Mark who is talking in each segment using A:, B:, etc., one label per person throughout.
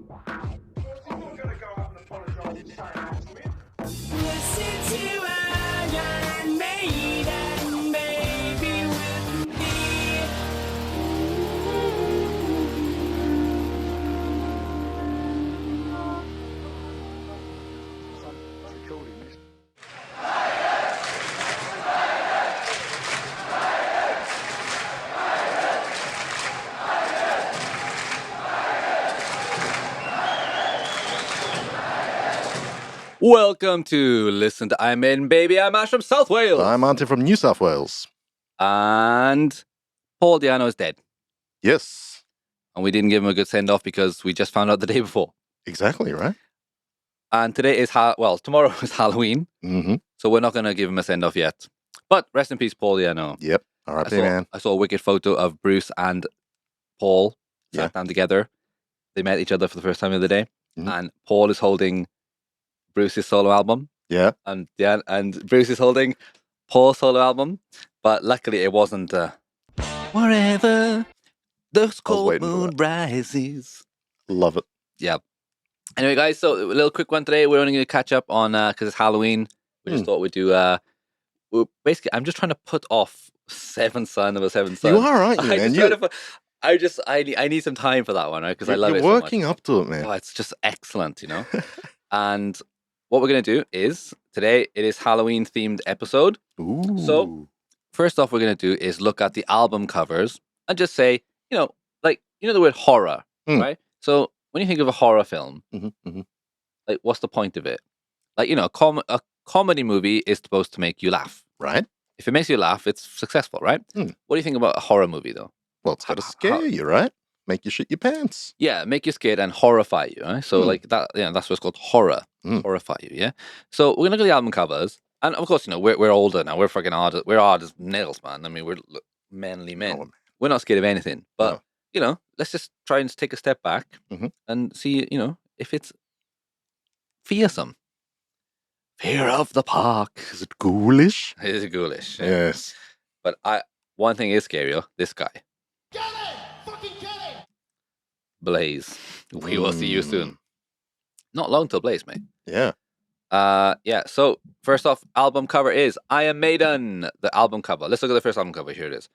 A: Listen to Iron Maiden, baby, with me.
B: Welcome to Listen to I'm In, baby. I'm Ash from South Wales.
C: I'm Auntie from New South Wales.
B: And Paul Diano is dead.
C: Yes,
B: And we didn't give him a good send-off because we just found out the day before.
C: exactly, right?
B: And today is, tomorrow is Halloween.
C: Mm-hmm.
B: So we're not going to give him a send-off yet. But rest in peace, Paul Diano.
C: Yep. R.I.P., man.
B: I saw a wicked photo of Bruce and Paul sat down together. They met each other for the first time the other day.
C: Mhm.
B: And Paul is holding Bruce's solo album.
C: Yeah.
B: And Bruce is holding Paul's solo album. But luckily it wasn't Wherever the cold
C: waiting for
B: moon
C: that.
B: rises.
C: Love it.
B: Yeah. Anyway, guys, so a little quick one today. We're only going to catch up on, because it's Halloween. We just thought we'd do, basically, I'm just trying to put off Seventh Son of a Seventh Son.
C: You are, aren't you, man?
B: I need some time for that one, right? Because I love it so much.
C: You're working up to it, man.
B: Oh, it's just excellent, you know? And what we're going to do is, today, it is Halloween-themed episode.
C: Ooh.
B: So, first off, we're going to do is look at the album covers and just say, the word horror, right? So, when you think of a horror film, like, what's the point of it? Like, a comedy movie is supposed to make you laugh.
C: Right.
B: If it makes you laugh, it's successful, right? What do you think about a horror movie, though?
C: Well, it's got to scare you, right? Make you shit your pants.
B: Yeah, make you scared and horrify you, right? So, like, that, that's what's called horror. Horrify you, yeah? So, we're going to look at the album covers. And, of course, we're older now. We're fucking hard. We're hard as nails, man. I mean, we're manly men.
C: Oh,
B: We're not scared of anything. But, let's just try and take a step back and see, if it's fearsome. Fear of the park.
C: Is it ghoulish?
B: It is ghoulish. Yeah.
C: Yes.
B: But one thing is scarier. This guy.
A: Kill him! Fucking kill him!
B: Blaze. We will see you soon. Not long till Blaze, mate.
C: Yeah.
B: So first off, album cover is Iron Maiden, the album cover. Let's look at the first album cover. Here it is.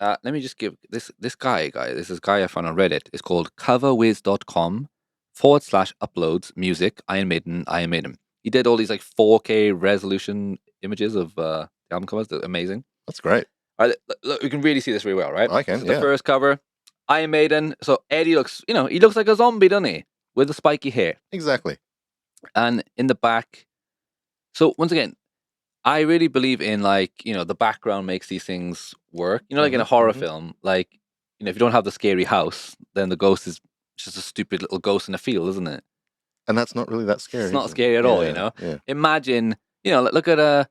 B: Let me just give this guy. This is a guy I found on Reddit. It's called coverwiz.com/uploads music Iron Maiden. He did all these like 4K resolution images of the album covers. They're amazing.
C: That's great.
B: All right, look, you can really see this really well, right?
C: I can,
B: The first cover, Iron Maiden. So Eddie looks, he looks like a zombie, doesn't he? With the spiky hair.
C: Exactly.
B: And in the back, so once again, I really believe in the background makes these things work. Like in a horror film, like, if you don't have the scary house, then the ghost is just a stupid little ghost in a field, isn't it?
C: And that's not really that scary.
B: It's not scary at all,
C: Yeah.
B: Imagine, look at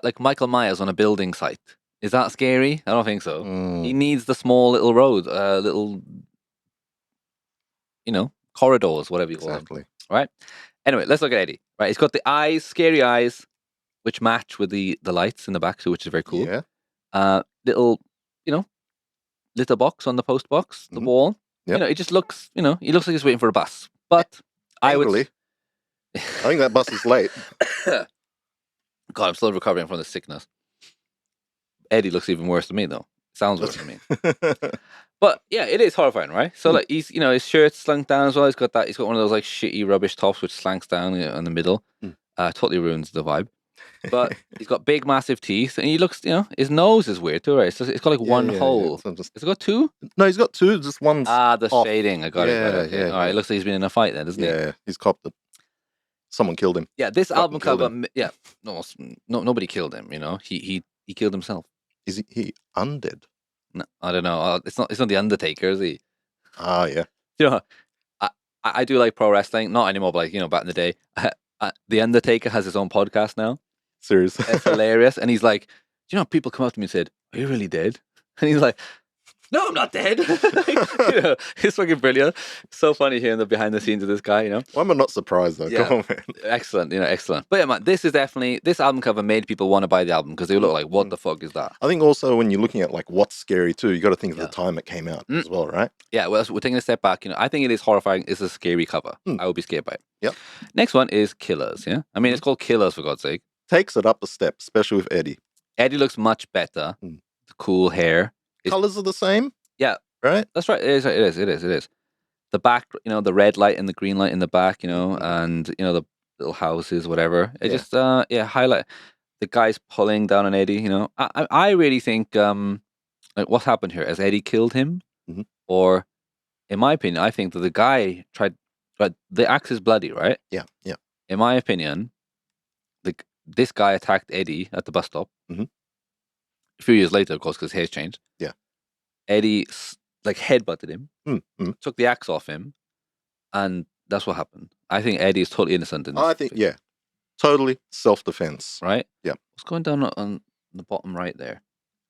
B: like Michael Myers on a building site. Is that scary? I don't think so. He needs the small little road, little, corridors, whatever you call them.
C: Exactly.
B: Right? Anyway, let's look at Eddie. Right, he's got the eyes, scary eyes, which match with the lights in the back, so which is very cool.
C: Yeah.
B: Little, litter box on the post box, the wall.
C: Yep.
B: It just looks, he looks like he's waiting for a bus. But I
C: think that bus is late.
B: God, I'm still recovering from the sickness. Eddie looks even worse than me, though. Sounds worse than me. But yeah, it is horrifying, right? So like he's, his shirt's slunk down as well. He's got one of those like shitty rubbish tops which slanks down in the middle. Totally ruins the vibe. But he's got big, massive teeth, and he looks, his nose is weird too, right? It's got like one hole.
C: Yeah.
B: Has it got two?
C: No, he's got two. Just one's
B: the
C: off.
B: shading. I got it. Okay.
C: Yeah.
B: All right, it looks like he's been in a fight then, doesn't he?
C: Yeah, he's copped it. Someone killed him.
B: Yeah, this album cover. Yeah, no, nobody killed him. He killed himself.
C: Is he undead?
B: No, I don't know. It's not the Undertaker, is he?
C: Ah, yeah.
B: I do like pro wrestling, not anymore, but back in the day, the Undertaker has his own podcast now.
C: Seriously,
B: it's hilarious. And he's like, people come up to me and said, "Are you really dead?" And he's like, No, I'm not dead. It's fucking brilliant. So funny hearing the behind the scenes of this guy,
C: Why am I not surprised though?
B: Yeah.
C: Come on, man.
B: Excellent, excellent. But yeah, man, this album cover made people want to buy the album because they look like, what the fuck is that?
C: I think also when you're looking at like what's scary too, you got to think of
B: Yeah.
C: the time it came out as well, right?
B: Yeah, well, we're taking a step back. I think it is horrifying. It's a scary cover. I would be scared by it.
C: Yep.
B: Next one is Killers. Yeah, I mean it's called Killers for God's sake.
C: Takes it up a step, especially with Eddie.
B: Eddie looks much better. The cool hair.
C: Colors are the same.
B: Yeah,
C: right.
B: That's right. It is. The back, the red light and the green light in the back, and the little houses, whatever. It just highlight the guys pulling down on Eddie. I really think like what's happened here? Has Eddie killed him, or in my opinion, I think that the guy tried. But the axe is bloody, right?
C: Yeah.
B: In my opinion, this guy attacked Eddie at the bus stop. A few years later, of course, because his hair's changed.
C: Yeah.
B: Eddie headbutted him, took the axe off him, and that's what happened. I think Eddie is totally innocent in this.
C: I think, totally self-defense.
B: Right?
C: Yeah.
B: What's going down on the bottom right there?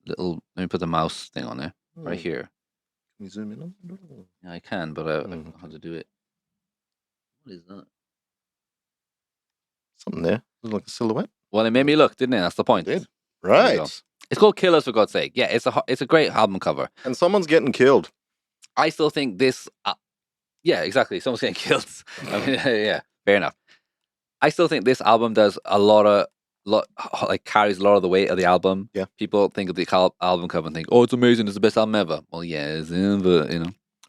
B: Let me put the mouse thing on there. Right here.
C: Can you zoom in on it?
B: Yeah, I can, but I don't know how to do it. What is that?
C: Something there. Looks like a silhouette.
B: Well, it made me look, didn't it? That's the point.
C: It did. Right.
B: It's called Killers, for God's sake. Yeah, it's a great album cover.
C: And someone's getting killed.
B: I still think this... yeah, exactly. Someone's getting killed. I mean, yeah, fair enough. I still think this album does carries a lot of the weight of the album.
C: Yeah.
B: People think of the album cover and think, oh, it's amazing. It's the best album ever. Well, yeah, it's,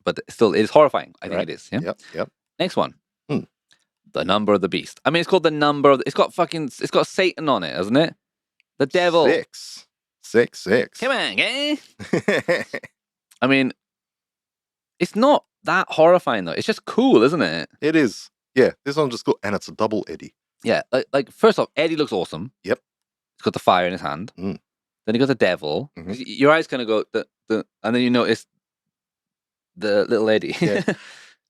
B: but still, it's horrifying. I think it is. Yeah.
C: Yep.
B: Next one. The Number of the Beast. I mean, it's called The Number of... It's got Satan on it, hasn't it? The devil.
C: 666.
B: Come on, eh? I mean, it's not that horrifying, though. It's just cool, isn't it?
C: It is. Yeah, this one's just cool. And it's a double Eddie.
B: Yeah, like first off, Eddie looks awesome.
C: Yep.
B: He's got the fire in his hand. Then you got the devil. Your eyes kind of go, and then you notice the little Eddie.
C: Yeah.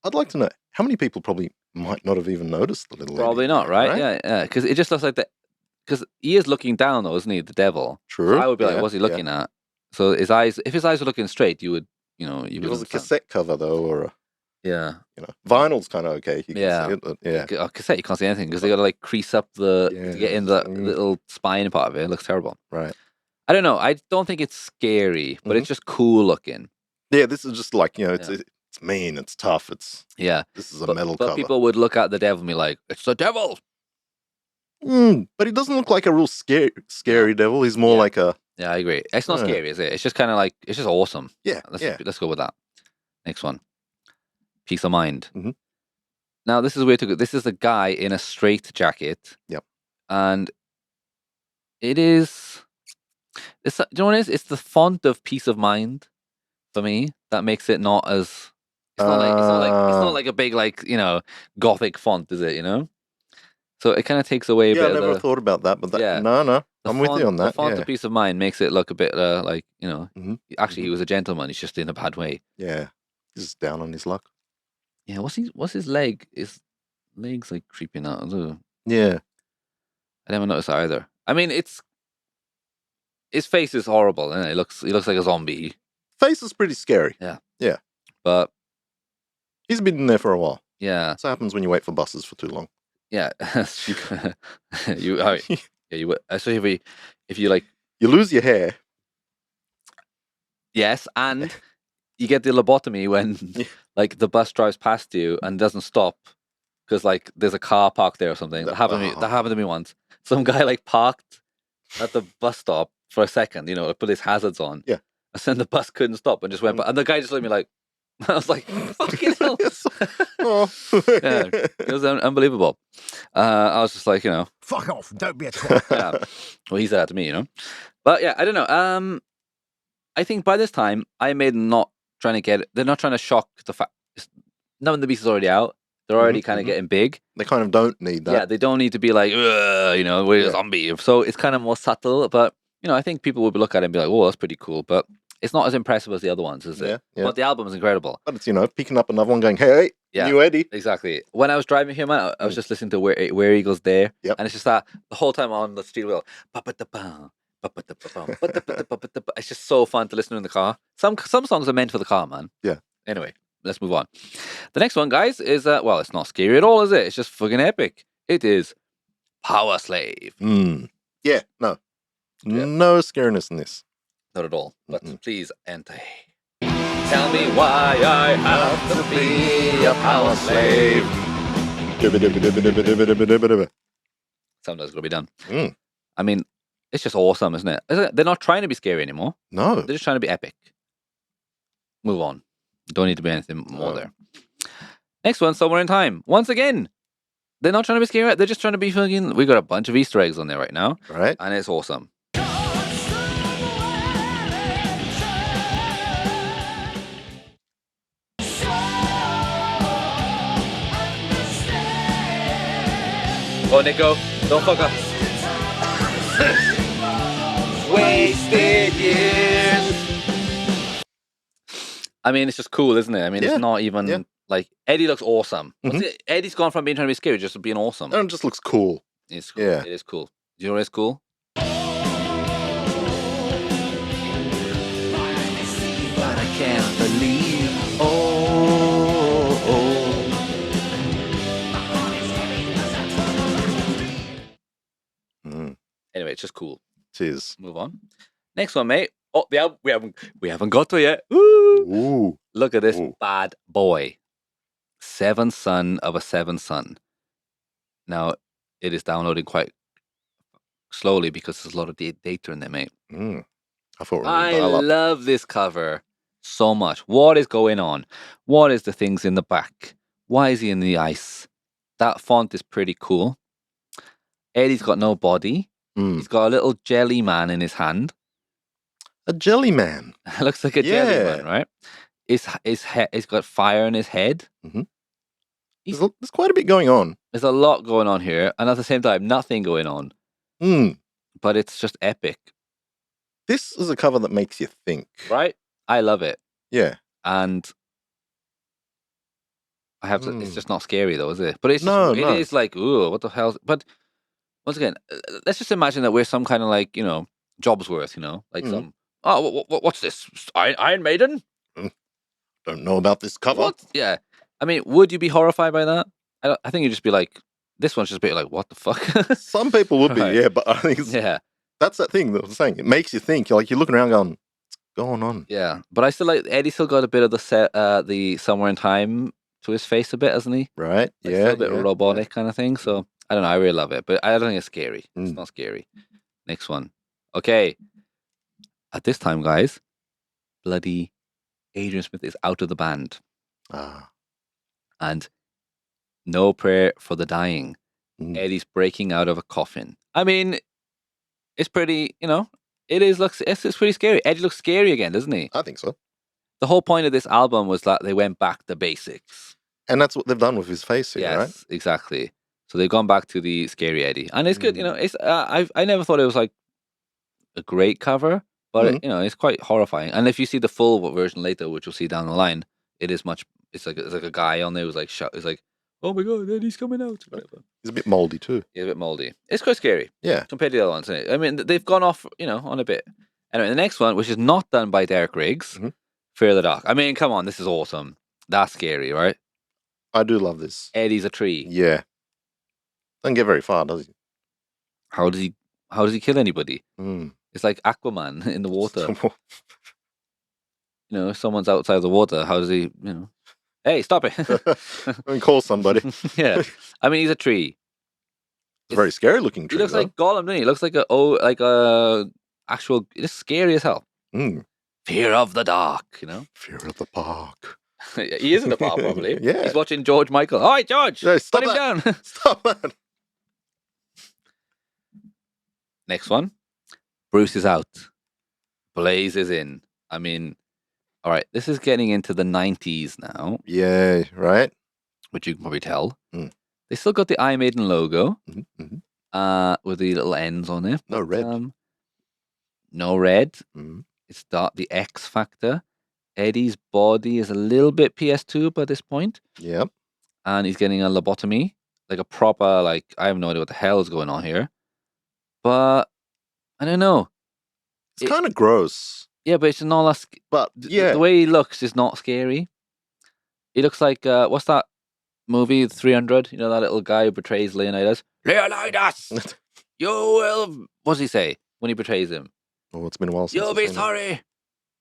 C: I'd like to know, how many people probably might not have even noticed the little
B: Probably
C: Eddie?
B: not, right? Yeah. Because it just looks like that. Because he is looking down, though, isn't he? The devil.
C: True.
B: So I would be like, what's he looking at? So if his eyes were looking straight, you would, you
C: It was a cassette cover, though, or vinyl's kind of okay. You can see it, but
B: A cassette, you can't see anything because they got to crease up to get in the little spine part of it. It looks terrible.
C: Right.
B: I don't know. I don't think it's scary, but it's just cool looking.
C: Yeah, this is just like, it's mean, it's tough, this is a metal cover.
B: But people would look at the devil and be like, it's the devil.
C: But he doesn't look like a real scary devil. He's more like a...
B: Yeah, I agree. It's not scary, is it? It's just kind of like, it's just awesome.
C: Yeah,
B: Let's go with that. Next one. Peace of Mind. Now, this is weird to go. This is a guy in a straight jacket.
C: Yep.
B: And it is... do you know what it is? It's the font of Peace of Mind for me that makes it not as... It's not like a big gothic font, is it? So it kind of takes away a bit.
C: I never thought about that, but no, I'm with you on that.
B: The font of Peace of Mind makes it look a bit actually he was a gentleman. He's just in a bad way.
C: Yeah, he's just down on his luck.
B: Yeah, what's his leg? His leg's creeping out.
C: Yeah,
B: I never noticed that either. I mean, his face is horrible, and he looks like a zombie.
C: Face is pretty scary.
B: Yeah, but
C: he's been in there for a while.
B: Yeah,
C: that's what happens when you wait for buses for too long.
B: Yeah, you would, especially if you
C: you lose your hair.
B: Yes, and you get the lobotomy when the bus drives past you and doesn't stop because there's a car parked there or something. That happened to me once. Some guy parked at the bus stop for a second, put his hazards on.
C: Yeah,
B: and then the bus couldn't stop and just went. And the guy just looked at me like. I was like, fucking hell. Yeah, it was unbelievable. I was just like,
A: fuck off, don't be a twat.
B: Yeah. Well, he said that to me, But yeah, I don't know. I think by this time, Maiden not trying to get it. They're not trying to shock the fact. None of the Beast is already out. They're already kind of getting big.
C: They kind of don't need that.
B: Yeah, they don't need to be like, we're a zombie. So it's kind of more subtle. But, I think people would look at it and be like, oh, that's pretty cool. But it's not as impressive as the other ones, is it?
C: Yeah.
B: But the album is incredible.
C: But it's, picking up another one going, hey, new Eddie.
B: Exactly. When I was driving here, man, I was just listening to Where Eagles There.
C: Yep.
B: And it's just that the whole time on the steering wheel, ba-ba-da-ba, It's just so fun to listen to in the car. Some songs are meant for the car, man.
C: Yeah.
B: Anyway, let's move on. The next one, guys, is well, it's not scary at all, is it? It's just fucking epic. It is Power Slave.
C: Yeah, no. Yeah. No scariness in this.
B: Not at all. But please enter. Tell me why I have to be a power slave. Sometimes it's got to be done. I mean, it's just awesome, isn't it? They're not trying to be scary anymore.
C: No.
B: They're just trying to be epic. Move on. Don't need to be anything more there. Next one, Somewhere in Time. Once again, they're not trying to be scary. They're just trying to be fucking... We got a bunch of Easter eggs on there right now.
C: Right.
B: And it's awesome. Oh, Nico, don't fuck up. Wasted years. I mean, it's just cool, isn't it? I mean, it's not even like Eddie looks awesome. Eddie's gone from being trying to be scary just to being awesome.
C: And it just looks cool.
B: It's cool. Yeah. It is cool. Do you know what is cool? But I can't believe. Anyway, it's just cool.
C: It is.
B: Move on. Next one, mate. Oh, we haven't got to it yet. Ooh. Look at this bad boy. Seventh son of a seventh son. Now, it is downloading quite slowly because there's a lot of data in there, mate. I love this cover so much. What is going on? What is the things in the back? Why is he in the ice? That font is pretty cool. Eddie's got no body. He's got a little jelly man in his hand.
C: A jelly man.
B: Looks like a jelly man, right? He's got fire in his head.
C: There's quite a bit going on.
B: There's a lot going on here, and at the same time, nothing going on. But it's just epic.
C: This is a cover that makes you think.
B: Right? I love it.
C: Yeah.
B: And I have to, it's just not scary though, is it? But it's it is like, ooh, what the hell? But once again, let's just imagine that we're some kind of like, Jobsworth, like some, what's this? Iron Maiden?
C: Don't know about this cover.
B: What? Yeah. I mean, would you be horrified by that? I think you'd just be like, this one's just a bit like, what the fuck?
C: Some people would be, yeah, but I think that's that thing that I was saying. It makes you think. You're looking around going, what's going on?
B: Yeah, but I still like, Eddie still got a bit of the Somewhere in Time to his face a bit, hasn't he?
C: Right,
B: like, still a bit robotic kind of thing, so I don't know, I really love it, but I don't think it's scary. It's not scary. Next one. Okay. At this time, guys, bloody Adrian Smith is out of the band. And No Prayer for the Dying. Eddie's breaking out of a coffin. I mean, it's pretty, it's pretty scary. Eddie looks scary again, doesn't he?
C: I think so.
B: The whole point of this album was that they went back to basics.
C: And that's what they've done with his face here, right?
B: Yes, exactly. So they've gone back to the scary Eddie. And it's good, it's I never thought it was like a great cover, but it's quite horrifying. And if you see the full version later, which we'll see down the line, it is much, it's like a guy on there who's like, it's like, oh my god, Eddie's coming out.
C: He's a bit moldy too.
B: He's a bit moldy. It's quite scary.
C: Yeah.
B: Compared to the other ones. Isn't it? I mean, they've gone off, on a bit. Anyway, the next one, which is not done by Derek Riggs, Fear of the Dark. I mean, come on, this is awesome. That's scary, right?
C: I do love this.
B: Eddie's a tree.
C: Yeah. Doesn't get very far, does he?
B: How does he kill anybody? It's like Aquaman in the water. If someone's outside the water, how does he, hey, stop it.
C: I mean, call somebody.
B: Yeah. I mean, he's a tree.
C: It's a very scary looking tree.
B: He looks like Gollum, doesn't he? He looks like a actual, it's scary as hell. Fear of the dark,
C: Fear of the park.
B: He is in the park, probably.
C: Yeah.
B: He's watching George Michael. All right, George.
C: Yeah,
B: put him down.
C: Stop that.
B: Next one. Bruce is out. Blaze is in. I mean, all right, this is getting into the 90s now.
C: Yeah, right.
B: Which you can probably tell. They still got the Iron Maiden logo with the little ends on it.
C: No red.
B: No red. It's the X Factor. Eddie's body is a little bit PS2 by this point.
C: Yep.
B: And he's getting a lobotomy. Like a proper, I have no idea what the hell is going on here. But, I don't know.
C: It's kind of gross.
B: Yeah, but it's not less.
C: But yeah,
B: the way he looks is not scary. He looks like what's that movie 300? You know that little guy who betrays Leonidas. Leonidas, you will. What's he say when he betrays him?
C: Oh, it's been a while since.
B: You'll be sorry.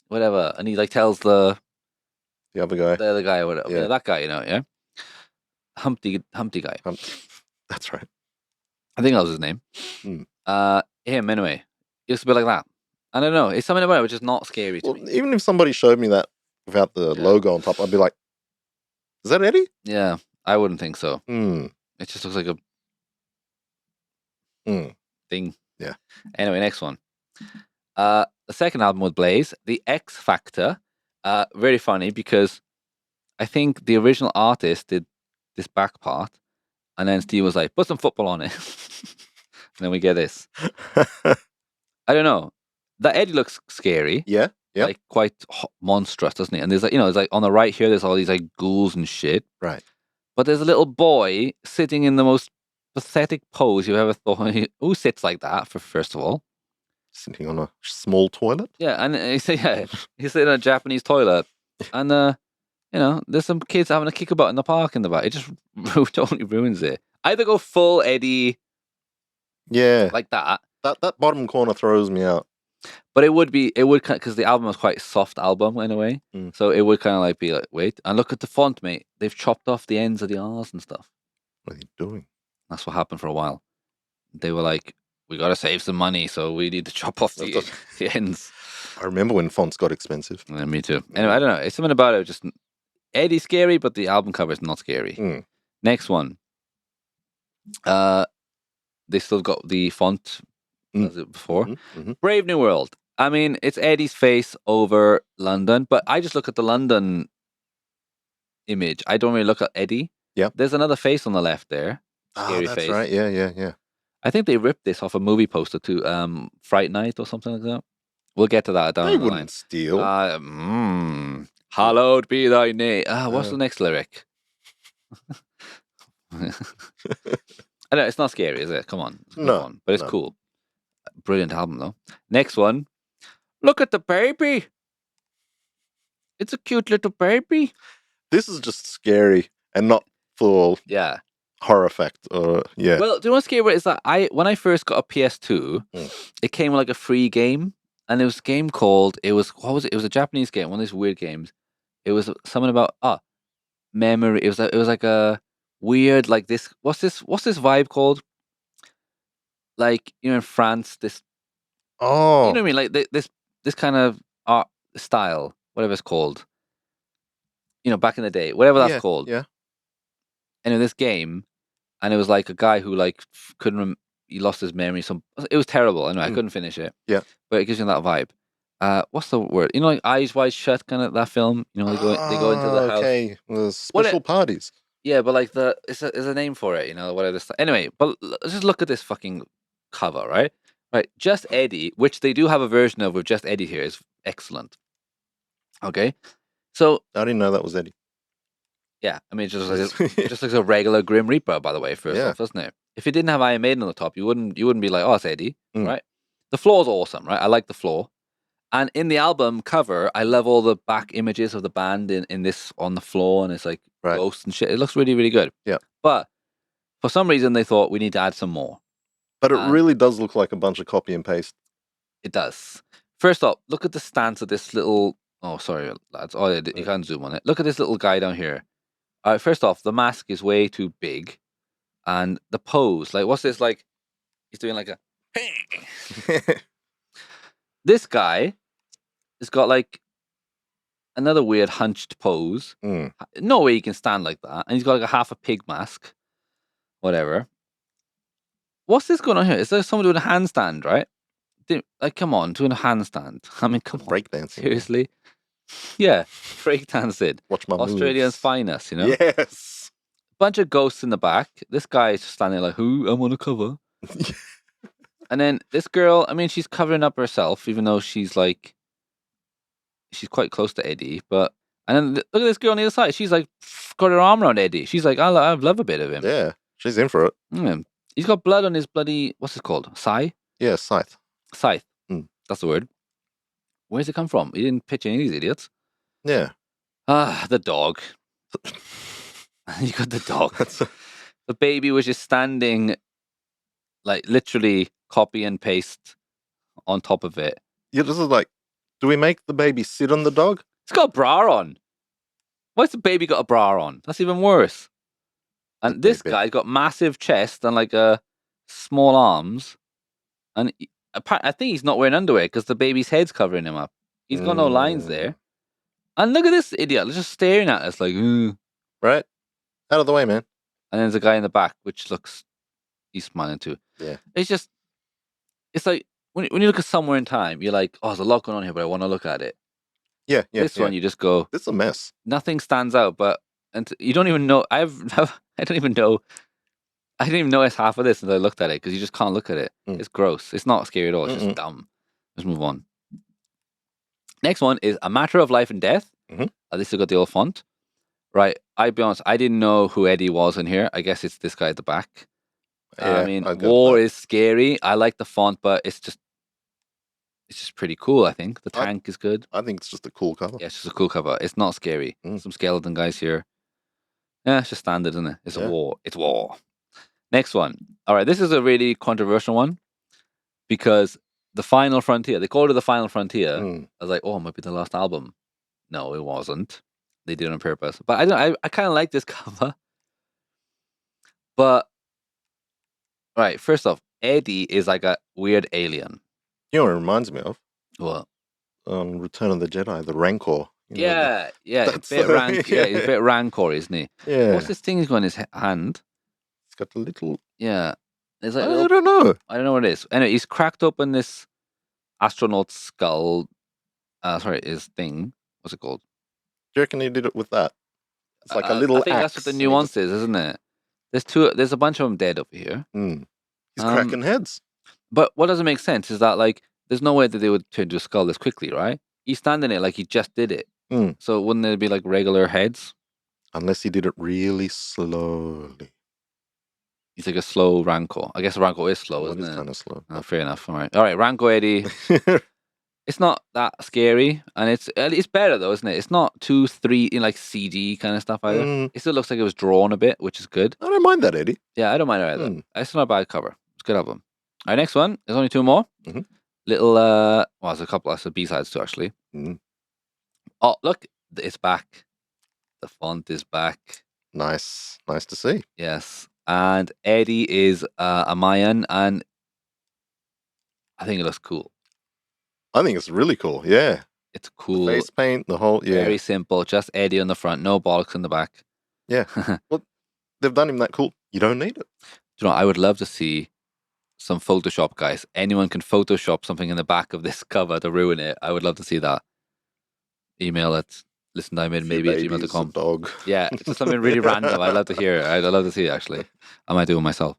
B: Whatever, and he like tells the
C: other guy,
B: or whatever. Yeah, that guy. Yeah. Humpty guy.
C: That's right.
B: I think that was his name. Him anyway. He looks a bit like that. I don't know. It's something about it which is not scary to me.
C: Even if somebody showed me that without the logo on top, I'd be like, "Is that Eddie?"
B: Yeah, I wouldn't think so.
C: It
B: just looks like a thing.
C: Yeah.
B: Anyway, next one. The second album with Blaze, The X Factor. Very funny because I think the original artist did this back part, and then Steve was like, "Put some football on it," and then we get this. I don't know. That Eddie looks scary.
C: Yeah.
B: Like quite monstrous, doesn't he? And there's like, it's like on the right here, there's all these like ghouls and shit.
C: Right.
B: But there's a little boy sitting in the most pathetic pose you ever thought. Who sits like that? First of all,
C: sitting on a small toilet.
B: Yeah, and he's sitting in a Japanese toilet, and there's some kids having a kickabout in the park in the back. It just totally ruins it. Either go full Eddie, like that.
C: That bottom corner throws me out.
B: But it would because the album was quite a soft album in a way, so it would kind of like be like, wait, and look at the font, mate. They've chopped off the ends of the R's and stuff.
C: What are you doing?
B: That's what happened for a while. They were like, we got to save some money, so we need to chop off the ends.
C: I remember when fonts got expensive.
B: Yeah, me too. Anyway, I don't know. It's something about it. Just Eddie's scary, but the album cover is not scary. Next one. They still got the font as it before. Brave New World. I mean, it's Eddie's face over London, but I just look at the London image. I don't really look at Eddie.
C: Yeah.
B: There's another face on the left there. Scary
C: that's
B: face.
C: Right. Yeah.
B: I think they ripped this off a movie poster too. Fright Night or something like that. We'll get to that down the line. They
C: wouldn't steal.
B: Hallowed be thy name. What's the next lyric? I know it's not scary, is it? Come on.
C: No.
B: But it's cool. Brilliant album though. Next one. Look at the baby. It's a cute little baby.
C: This is just scary and not full horror effect.
B: Well, do you know what's scary is that when I first got a PS2, it came with like a free game. And it was a game called, what was it? It was a Japanese game, one of these weird games. It was something about memory. It was like a weird, like this. What's this vibe called? Like, in France, this.
C: Oh.
B: You know what I mean? Like this kind of art style, whatever it's called. Back in the day, whatever that's called.
C: Yeah.
B: And in this game, and it was like a guy who like couldn't. He lost his memory. It was terrible. Anyway, I couldn't finish it.
C: Yeah,
B: but it gives you that vibe. What's the word? Like Eyes Wide Shut, kind of that film. They go into the house.
C: Okay, special parties.
B: Yeah, but like it's a name for it. Whatever. Anyway, but let's just look at this fucking cover, right? Right, Just Eddie, which they do have a version of with Just Eddie here, is excellent. Okay, so
C: I didn't know that was Eddie.
B: Yeah, I mean, it just looks a regular Grim Reaper, by the way, first off, doesn't it? If it didn't have Iron Maiden on the top, you wouldn't be like, oh, it's Eddie, right? The floor's awesome, right? I like the floor. And in the album cover, I love all the back images of the band in this on the floor, and it's like ghosts and shit. It looks really, really good.
C: Yeah.
B: But for some reason, they thought we need to add some more.
C: But it really does look like a bunch of copy and paste.
B: It does. First off, look at the stance of this little... Oh, sorry, lads. Oh, you can't zoom on it. Look at this little guy down here. All right, first off, the mask is way too big. And the pose, like, what's this, like... He's doing like a... This guy has got, like, another weird hunched pose. No way he can stand like that. And he's got, like, a half a pig mask. Whatever. What's this going on here? Is there someone doing a handstand, right? Like, come on, doing a handstand. I mean, come on.
C: Breakdancing.
B: Seriously? Yeah, breakdancing.
C: Watch my
B: Australian's
C: moves.
B: finest,
C: Yes.
B: Bunch of ghosts in the back. This guy's just standing like, who? I'm on a cover. And then this girl, I mean, she's covering up herself, even though she's like, she's quite close to Eddie. And then look at this girl on the other side. She's like, got her arm around Eddie. She's like, I love a bit of him.
C: Yeah, she's in for it.
B: He's got blood on his bloody, what's it called? Sai?
C: Yeah, scythe.
B: Scythe. That's the word. Where's it come from? You didn't pitch any of these idiots.
C: Yeah.
B: The dog. You got the dog. The baby was just standing, like literally copy and paste on top of it.
C: Yeah, this is like, do we make the baby sit on the dog?
B: It's got a bra on. Why's the baby got a bra on? That's even worse. And this guy's got massive chest and like small arms. And I think he's not wearing underwear because the baby's head's covering him up. He's got no lines there. And look at this idiot just staring at us like,
C: right? Out of the way, man.
B: And then there's a guy in the back, which looks, he's smiling too.
C: Yeah.
B: It's like, when you look at Somewhere in Time, you're like, oh, there's a lot going on here, but I want to look at it.
C: Yeah.
B: This one, you just go,
C: this is a mess.
B: Nothing stands out, but you don't even know. I don't even know. I didn't even notice half of this until I looked at it because you just can't look at it. It's gross. It's not scary at all. It's just dumb. Let's move on. Next one is A Matter of Life and Death. At least I got the old font. Right. I'll be honest. I didn't know who Eddie was in here. I guess it's this guy at the back.
C: Yeah,
B: I mean, war is scary. I like the font, but it's just pretty cool. I think the tank is good.
C: I think it's just a cool cover.
B: Yeah, it's just a cool cover. It's not scary. Some skeleton guys here. Yeah, it's just standard, isn't it? It's a war. It's war. Next one. All right, this is a really controversial one because The Final Frontier. They called it The Final Frontier. I was like, oh, it might be the last album. No, it wasn't. They did it on purpose. But I kind of like this cover. But right, first off, Eddie is like a weird alien.
C: You know what it reminds me of?
B: What?
C: Return of the Jedi, the Rancor.
B: Yeah, he's a bit Rancor, isn't he?
C: Yeah.
B: What's this thing he's got in his hand?
C: It's got a little...
B: Yeah. It's like
C: I don't know.
B: I don't know what it is. Anyway, he's cracked open this astronaut skull. His thing. What's it called?
C: Do you reckon he did it with that? It's like a little
B: I think
C: axe.
B: that's what the nuance is, isn't it? There's a bunch of them dead over here.
C: He's cracking heads.
B: But what doesn't make sense is that, like, there's no way that they would turn to a skull this quickly, right? He's standing there like he just did it. So wouldn't there be, like, regular heads?
C: Unless he did it really slowly.
B: He's like a slow Rancor. I guess Rancor is slow, isn't it?
C: It's kind of slow.
B: Oh, fair enough. All right, Rancor Eddie. It's not that scary, and it's better though, isn't it? It's not 2-3 like CG kind of stuff either. It still looks like it was drawn a bit, which is good.
C: I don't mind that, Eddie.
B: Yeah, I don't mind it either. It's not a bad cover. It's a good album. All right, next one. There's only two more. Little there's a couple. That's the B-sides too, actually. Oh, look, it's back. The font is back.
C: Nice to see.
B: Yes, and Eddie is a Mayan, and I think it looks cool.
C: I think it's really cool. Yeah,
B: it's cool.
C: The face paint, the whole
B: very simple. Just Eddie on the front, no bollocks in the back.
C: Yeah, well, they've done him that cool. You don't need it.
B: You know, I would love to see some Photoshop guys. Anyone can Photoshop something in the back of this cover to ruin it. I would love to see that. Email it. Listen, I'm in maybe at gmail.com.
C: Dog.
B: Yeah, it's just something really random. I'd love to hear it. I'd love to see it, actually. I might do it myself.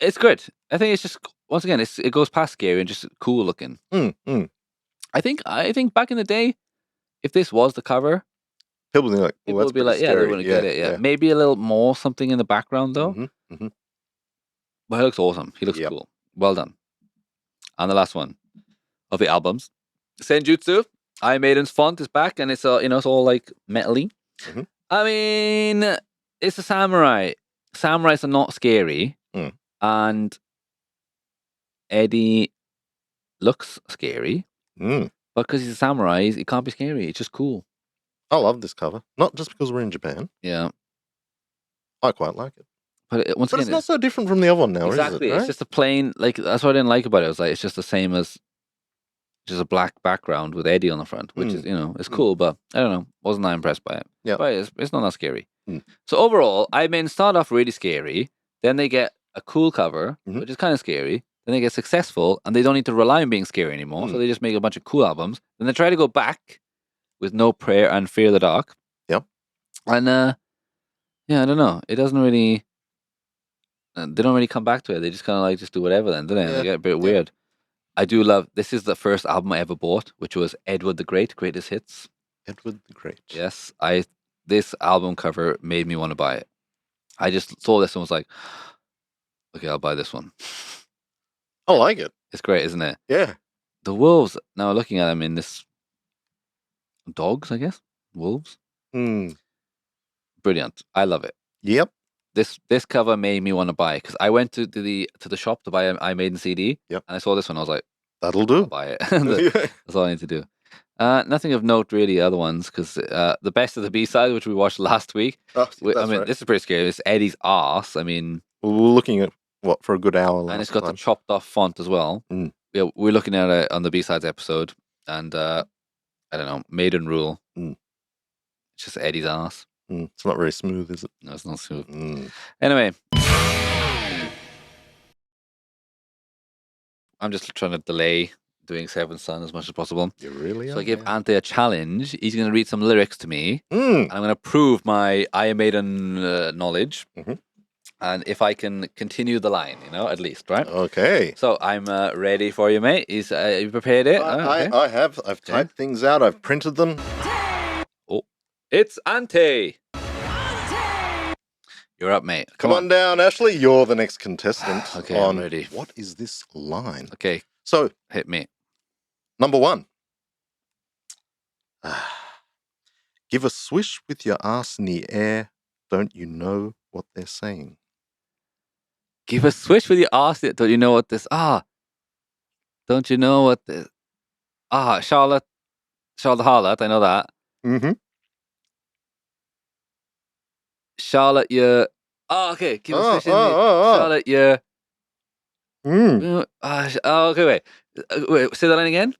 B: It's good. I think it's just, once again, it goes past scary and just cool looking. I think back in the day, if this was the cover,
C: people would be like,
B: they wouldn't get it. Yeah. Maybe a little more something in the background though. But he looks awesome. He looks cool. Well done. And the last one of the albums, Senjutsu. Maiden's font is back, and it's it's all like metally. I mean, it's a samurai. Samurais are not scary, and Eddie looks scary, but because he's a samurai, he can't be scary. It's just cool.
C: I love this cover, not just because we're in Japan.
B: Yeah,
C: I quite like it.
B: But again,
C: it's not so different from the other one now,
B: exactly.
C: Is it? Right?
B: It's just a plain, like, that's what I didn't like about it. It was like, it's just the same as just a black background with Eddie on the front, which is, it's cool, but I don't know. Wasn't that impressed by it.
C: Yeah.
B: But it's not that scary. So overall, start off really scary. Then they get a cool cover, which is kind of scary. Then they get successful, and they don't need to rely on being scary anymore. So they just make a bunch of cool albums. Then they try to go back with No Prayer and Fear the Dark.
C: Yep.
B: And, I don't know. It doesn't really... they don't really come back to it. They just kind of like just do whatever then, don't they? They get a bit weird. I do love, this is the first album I ever bought, which was Edward the Great, Greatest Hits.
C: Edward the Great.
B: Yes, this album cover made me want to buy it. I just saw this and was like, okay, I'll buy this one.
C: I like it.
B: It's great, isn't it?
C: Yeah.
B: The wolves. Now looking at them in this dogs, I guess wolves. Brilliant. I love it.
C: Yep.
B: This cover made me want to buy it because I went to the shop to buy an I Maiden CD.
C: Yep.
B: And I saw this one. I was like,
C: that'll do.
B: I'll buy it. That's all I need to do. Nothing of note really. Other ones because the best of the B-side, which we watched last week.
C: Oh,
B: I mean, this is pretty scary. It's Eddie's arse. I mean,
C: we're looking at what for a good hour.
B: And it's got
C: time.
B: the chopped off font as well. Yeah, we're looking at it on the B-sides episode, and I don't know, Maiden Rule. It's just Eddie's arse.
C: It's not very smooth, is it?
B: No, it's not smooth. Anyway, I'm just trying to delay doing Seventh Son as much as possible.
C: You really are.
B: So I give Ante a challenge. He's going to read some lyrics to me.
C: And
B: I'm going to prove my Iron Maiden knowledge. And if I can continue the line, at least, right?
C: Okay.
B: So I'm ready for you, mate. You prepared it?
C: I have. I've typed things out. I've printed them.
B: Oh, it's Ante. You're up, mate.
C: Come on down, Ashley. You're the next contestant.
B: Okay, I'm ready.
C: What is this line?
B: Okay.
C: So,
B: hit me.
C: Number 1. Give a swish with your ass in the air. Don't you know what they're saying?
B: Give a swish with your ass. Don't you know what this? Don't you know what this? Charlotte Harlot. I know that. Charlotte, you. Okay. Give a swish in the Charlotte, you. Okay, wait. Say that line again.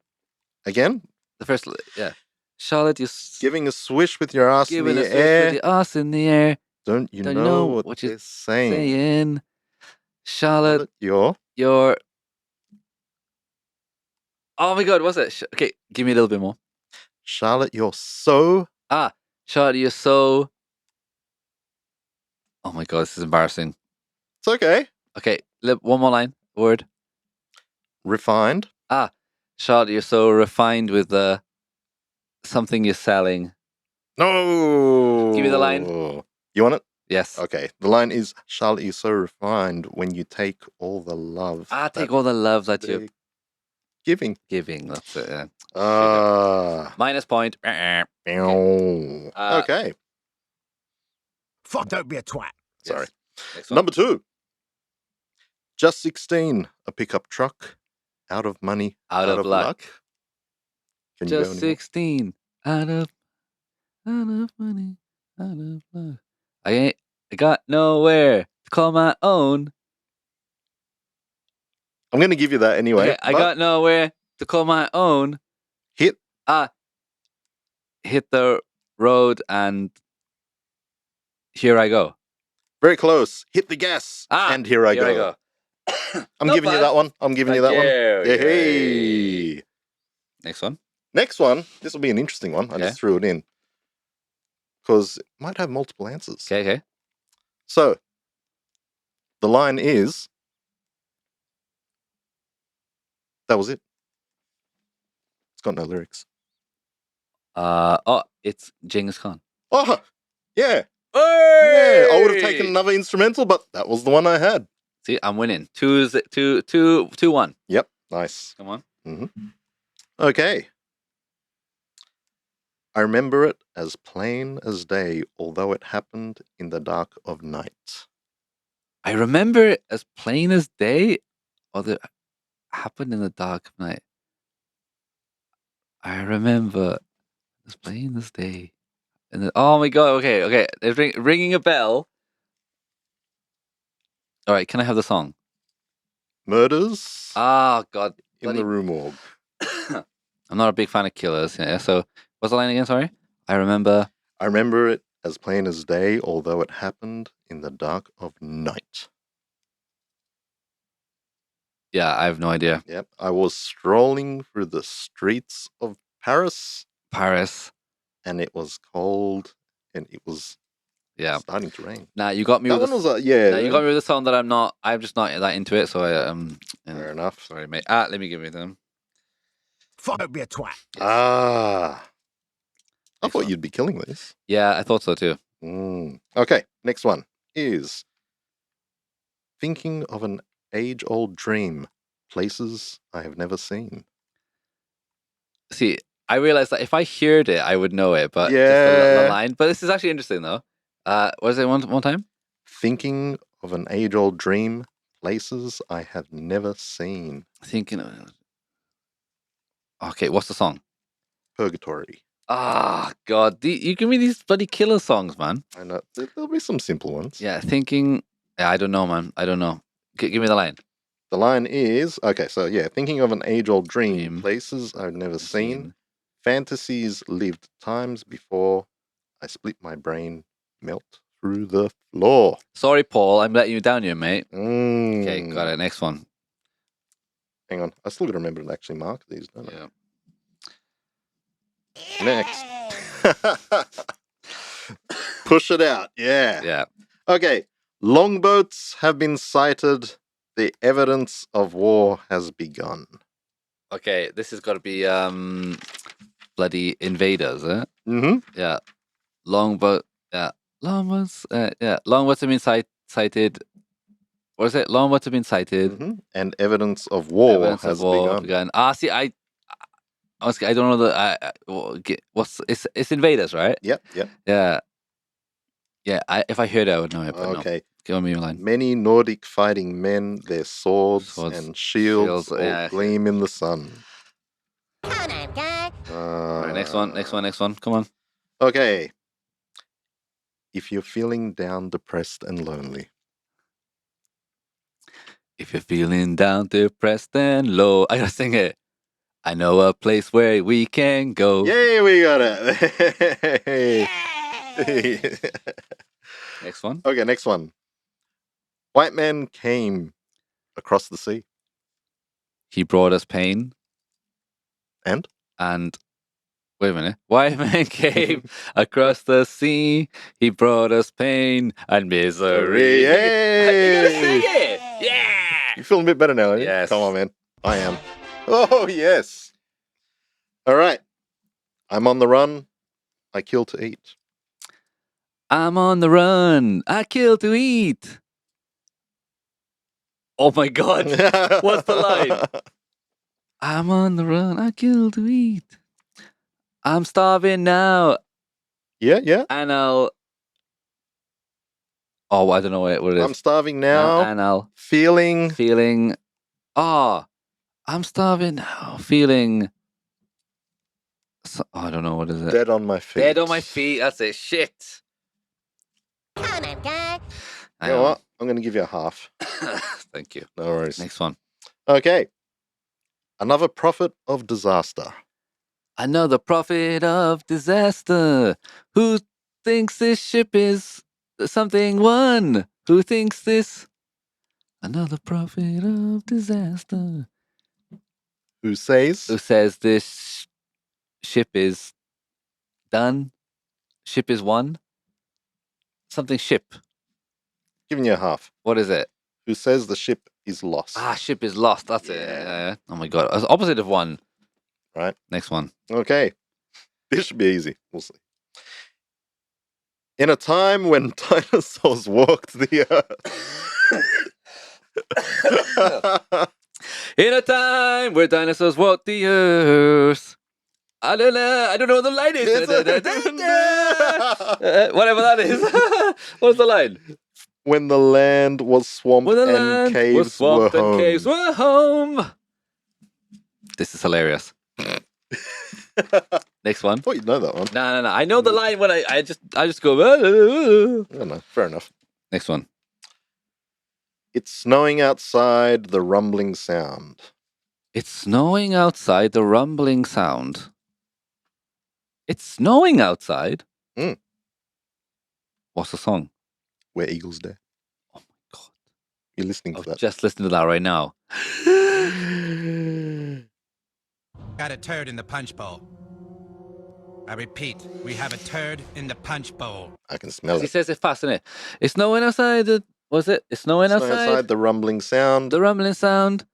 C: Again?
B: The first, yeah. Charlotte, you.
C: Giving a swish with your ass in the air.
B: Giving a swish with your ass in the air.
C: Don't you know what they're saying?
B: Charlotte, you're. Oh my God, what's it? Okay, give me a little bit more.
C: Charlotte, you're so.
B: Charlotte, you're so. Oh my God, this is embarrassing.
C: It's okay.
B: Okay, one more line. Word.
C: Refined.
B: Charlotte, you're so refined with something you're selling.
C: No.
B: Give me the line.
C: You want it?
B: Yes.
C: Okay. The line is, Charlotte, you're so refined when you take all the love.
B: Take all the love that you're
C: giving.
B: That's it. Yeah. Minus point.
C: Okay.
A: Fuck, don't be a twat.
C: Sorry. Number 2. Just 16, a pickup truck. Out of money, out of luck. Can you
B: Just 16, out of money, out of luck. I got nowhere to call my own.
C: I'm going to give you that anyway.
B: Okay, I got nowhere to call my own.
C: Hit
B: the road and here I go.
C: Very close. Hit the gas and here I go. I'm giving you that one. I'm giving you that one. Yay.
B: Next one.
C: This will be an interesting one. I just threw it in because it might have multiple answers.
B: Okay.
C: So the line is, that was it. It's got no lyrics.
B: It's Genghis Khan.
C: Oh, yeah.
B: Hey!
C: Yeah, I would have taken another instrumental, but that was the one I had.
B: See, I'm winning. 2-1.
C: Yep, nice.
B: Come on.
C: Okay. I remember it as plain as day, although it happened in the dark of night.
B: I remember it as plain as day, although it happened in the dark of night. I remember as plain as day. Oh my God, okay. It's ringing a bell. All right, can I have the song?
C: Murders.
B: God.
C: In the Rue Morgue.
B: I'm not a big fan of killers. Yeah. So, what's the line again? Sorry. I remember
C: it as plain as day, although it happened in the dark of night.
B: Yeah, I have no idea.
C: Yep. I was strolling through the streets of Paris. And it was cold, and it was starting to rain.
B: Now you got me.
C: That one was you
B: got me with a song that I'm just not that into it. So
C: fair enough.
B: Sorry, mate. Let me give you them.
A: Fuck, don't be a twat.
C: I thought you'd be killing this.
B: Yeah, I thought so too.
C: Okay, next one is thinking of an age-old dream, places I have never seen.
B: See, I realized that if I heard it, I would know it, but just the line. But this is actually interesting, though. Was it one time?
C: Thinking of an age-old dream, places I have never seen.
B: Thinking of... Okay, what's the song?
C: Purgatory.
B: Ah, God. You give me these bloody killer songs, man.
C: I know. There'll be some simple ones.
B: Yeah, thinking... Yeah, I don't know, man. I don't know. Give me the line.
C: The line is... Okay, so yeah. Thinking of an age-old dream, places I've never seen. Fantasies lived times before I split my brain, melt through the floor.
B: Sorry, Paul. I'm letting you down here, mate.
C: Mm.
B: Okay, got it. Next one.
C: Hang on. I still got to remember to actually mark these, don't I?
B: Yeah.
C: Next. Push it out. Yeah.
B: Yeah.
C: Okay. Longboats have been sighted. The evidence of war has begun.
B: Okay, this has got to be bloody invaders, eh?
C: Mm-hmm.
B: Yeah. Longboat. Yeah. Longboats. Yeah. Longboats have been sighted. What is it? Longboats have been sighted.
C: Mm-hmm. And evidence of war has begun.
B: See, I don't know the. It's invaders, right?
C: Yep.
B: Yeah. Yeah. If I heard it, I would know it. But
C: okay.
B: No. Give me a line.
C: Many Nordic fighting men, their swords and shields all gleam in the sun.
D: Come on, guy.
B: All right, next one. Come on.
C: Okay. If you're feeling down, depressed, and lonely.
B: If you're feeling down, depressed, and low, I gotta sing it. I know a place where we can go.
C: Yay, we got it.
B: Next one.
C: Okay, next one. White man came across the sea.
B: He brought us pain.
C: And?
B: Wait a minute. White man came across the sea. He brought us pain and misery.
C: Yay!
B: You gotta sing it. Yeah.
C: You feeling a bit better now, aren't you?
B: Yes.
C: Come on, man. I am. Oh, yes. All right. I'm on the run. I kill to eat.
B: I'm on the run. I kill to eat. Oh my God. What's the line? I'm on the run. I kill to eat. I'm starving now.
C: Yeah.
B: And I'll... Oh, I don't know what it is.
C: I'm starving now.
B: And I'll...
C: Feeling...
B: Oh, I'm starving now. Feeling... I don't know. What is it?
C: Dead on my feet.
B: Dead on my feet. That's it. Shit.
D: Come on, guy.
C: You know what? I'm going to give you a half.
B: Thank you.
C: No worries.
B: Next one.
C: Okay. Another prophet of disaster.
B: Another prophet of disaster. Who thinks this ship is something one? Who thinks this? Another prophet of disaster.
C: Who says?
B: Who says this ship is done? Ship is won? Something ship.
C: Giving you a half.
B: What is it?
C: Who says the ship is lost?
B: Ship is lost. That's it. Oh my God. It's opposite of one.
C: Right.
B: Next one.
C: Okay. This should be easy. We'll see. In a time when dinosaurs walked the earth.
B: In a time where dinosaurs walked the earth. I don't know what the line is. Whatever that is. What's the line?
C: When the land was swamped and caves were home.
B: Caves were home. This is hilarious. Next one.
C: I thought you'd know that one.
B: No. I know the line when I just go.
C: No, fair enough.
B: Next one.
C: It's snowing outside, the rumbling sound.
B: It's snowing outside, the rumbling sound. It's snowing outside?
C: Mm.
B: What's the song?
C: Where Eagles Dare.
B: Oh my God.
C: You're listening to that.
B: Just listen to that right now.
E: Got a turd in the punch bowl. I repeat, we have a turd in the punch bowl.
C: I can smell it.
B: He says it fast, innit? It's snowing outside. What's it? It's snowing outside.
C: The rumbling sound.
B: The rumbling sound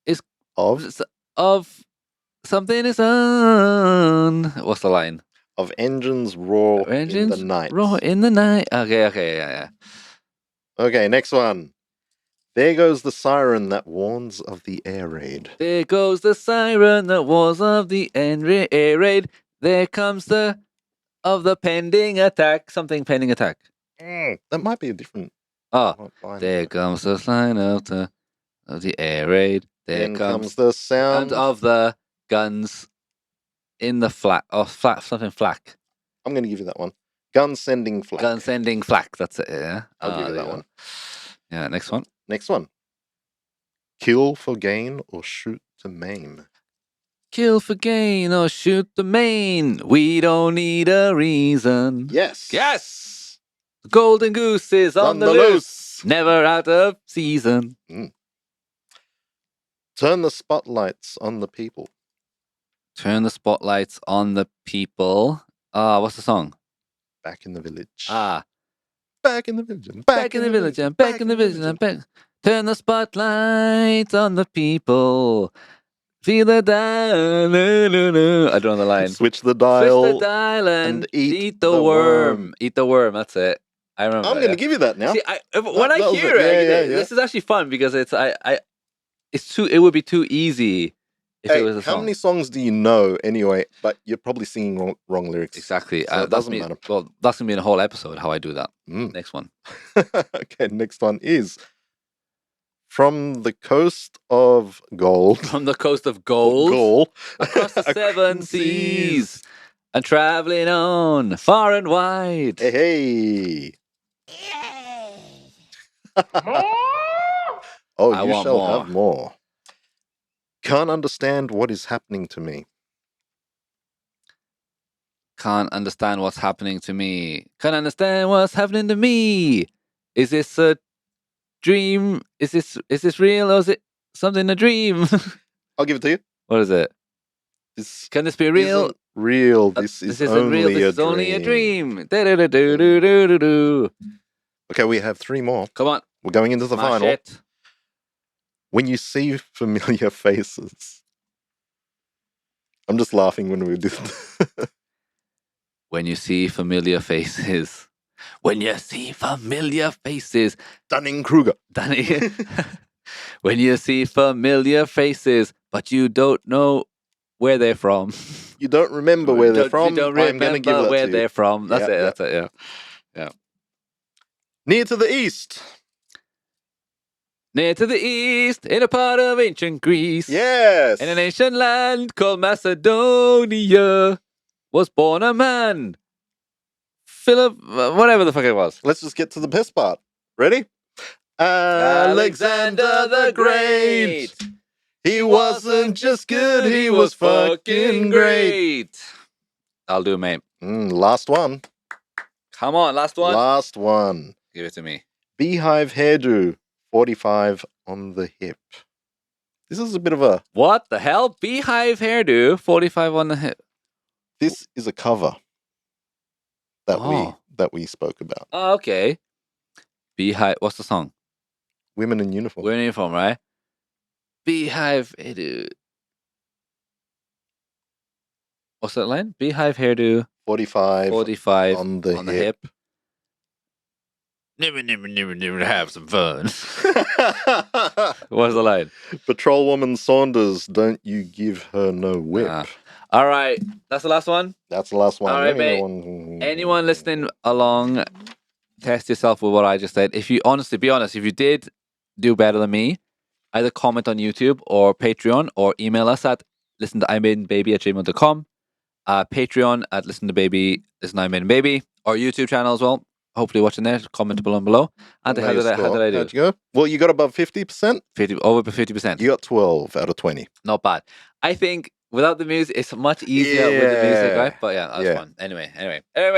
B: is of something is on. What's the line?
C: Of engines roar in the night.
B: Roar in the night. Okay, yeah.
C: Okay, next one. There goes the siren that warns of the air raid.
B: There goes the siren that was of the air raid. There comes the pending attack. Something pending attack.
C: That might be a different
B: Oh,
C: line.
B: there comes the sign of the air raid. There
C: Then comes the sound
B: of the guns in the flak. Oh, something flak.
C: I'm going to give you that one. Gun sending flak.
B: Gun sending flak. That's it. Yeah,
C: I'll give you
B: there
C: that one.
B: Yeah, next one.
C: Next one. Kill for gain or shoot to maim.
B: Kill for gain or shoot the main. We don't need a reason.
C: Yes.
B: Yes. The golden goose is on the loose. Never out of season.
C: Turn the spotlights on the people.
B: Turn the spotlights on the people. What's the song?
C: Back in the village.
B: Back in the village. I'm back in the village. I'm back. Turn the spotlight on the people. Feel the dial. I don't know the line.
C: Switch the dial.
B: Switch the dial and eat the worm. Eat the worm. That's it. I remember.
C: I'm going to give you that now.
B: See, when I
C: that was
B: hear
C: it.
B: it,
C: Yeah.
B: this is actually fun because it's too. It would be too easy if it was a song.
C: How many songs do you know anyway? But you're probably singing wrong lyrics.
B: Exactly.
C: So it doesn't matter.
B: Well, that's gonna be in a whole episode how I do that. Next one.
C: Okay, next one is From the Coast of Gold.
B: From the coast of gold. Across the seven seas. And traveling on far and wide.
C: Hey. Oh,
B: I
C: you
B: want
C: shall
B: more.
C: have more. Can't understand what is happening to me.
B: Can't understand what's happening to me. Can't understand what's happening to me. Is this a dream? Is this real or is it something a dream?
C: I'll give it to you.
B: What is it? Can this be real?
C: Isn't real. This is
B: isn't
C: only
B: real. This
C: a
B: is only a
C: dream.
B: dream. Do-do-do-do-do-do-do.
C: Okay, we have 3 more.
B: Come on.
C: We're going into the
B: Smash
C: final.
B: it.
C: When you see familiar faces. I'm just laughing when we do this.
B: When you see familiar faces. When you see familiar faces.
C: Dunning-Kruger.
B: Danny. When you see familiar faces, but you don't know where they're from.
C: You don't remember where they're from.
B: You don't
C: I'm going to give
B: remember
C: that
B: where
C: to
B: they're
C: you.
B: from. That's
C: Yep,
B: it.
C: yep.
B: That's it. Yeah.
C: Near to the east.
B: Near to the east, in a part of ancient Greece.
C: Yes.
B: In an ancient land called Macedonia, was born a man. Philip, whatever the fuck it was.
C: Let's just get to the best part. Ready?
B: Alexander the Great.
C: He wasn't just good, he was fucking great.
B: I'll do, mate.
C: Last one.
B: Come on, last one.
C: Last one.
B: Give it to me.
C: Beehive hairdo, 45 on the hip. This is a bit of a...
B: What the hell? Beehive hairdo, 45 on the hip.
C: This is a cover that we spoke about.
B: Oh, okay. Beehive, what's the song?
C: Women in Uniform.
B: We're in uniform, right? Beehive hairdo. What's that line? Beehive hairdo,
C: 45
B: on
C: the hip.
B: Never have some fun. What's the line?
C: Patrolwoman Saunders, don't you give her no whip.
B: All right, that's the last one.
C: That's the last one.
B: All right, mate. Anyone listening along, test yourself with what I just said. If you honestly, be honest, if you did do better than me, either comment on YouTube or Patreon or email us at listentoimaidenbaby@gmail.com. Patreon at listentobaby, or YouTube channel as well. Hopefully watching there. Comment below. And how did I do?
C: How'd you go? Well, you got above 50%.
B: Over 50%.
C: You got 12 out of 20.
B: Not bad. I think without the music, it's much easier with the music, right? But yeah, that's fun. Anyway,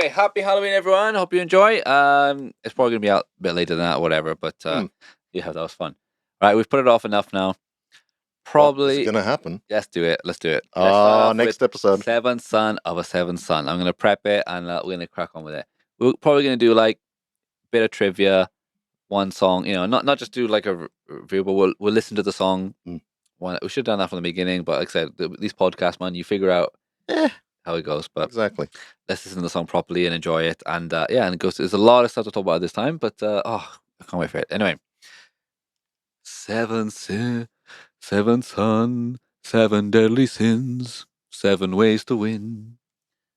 B: happy Halloween, everyone. Hope you enjoy. It's probably gonna be out a bit later than that, or whatever. But yeah, that was fun. All right, we've put it off enough now. Probably
C: It's gonna happen.
B: Let's do it. Let's start
C: Next
B: with
C: episode.
B: Seventh Son of a Seventh Son. I'm gonna prep it and we're gonna crack on with it. We're probably gonna do like a bit of trivia, one song. You know, not just do like a review, but we'll listen to the song. We should have done that from the beginning, but like I said, these podcasts, man, you figure out how it goes. But
C: Exactly.
B: let's listen to the song properly and enjoy it. And and it goes. There's a lot of stuff to talk about this time, but I can't wait for it. Anyway, Seven son, 7 deadly sins, 7 ways to win.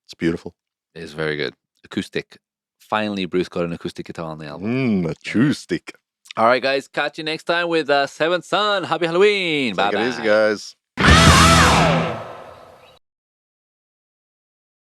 C: It's beautiful.
B: It's very good. Acoustic. Finally, Bruce got an acoustic guitar on the album.
C: Acoustic.
B: All right, guys. Catch you next time with Seventh Son. Happy Halloween.
C: Take
B: Bye-bye.
C: it easy, guys.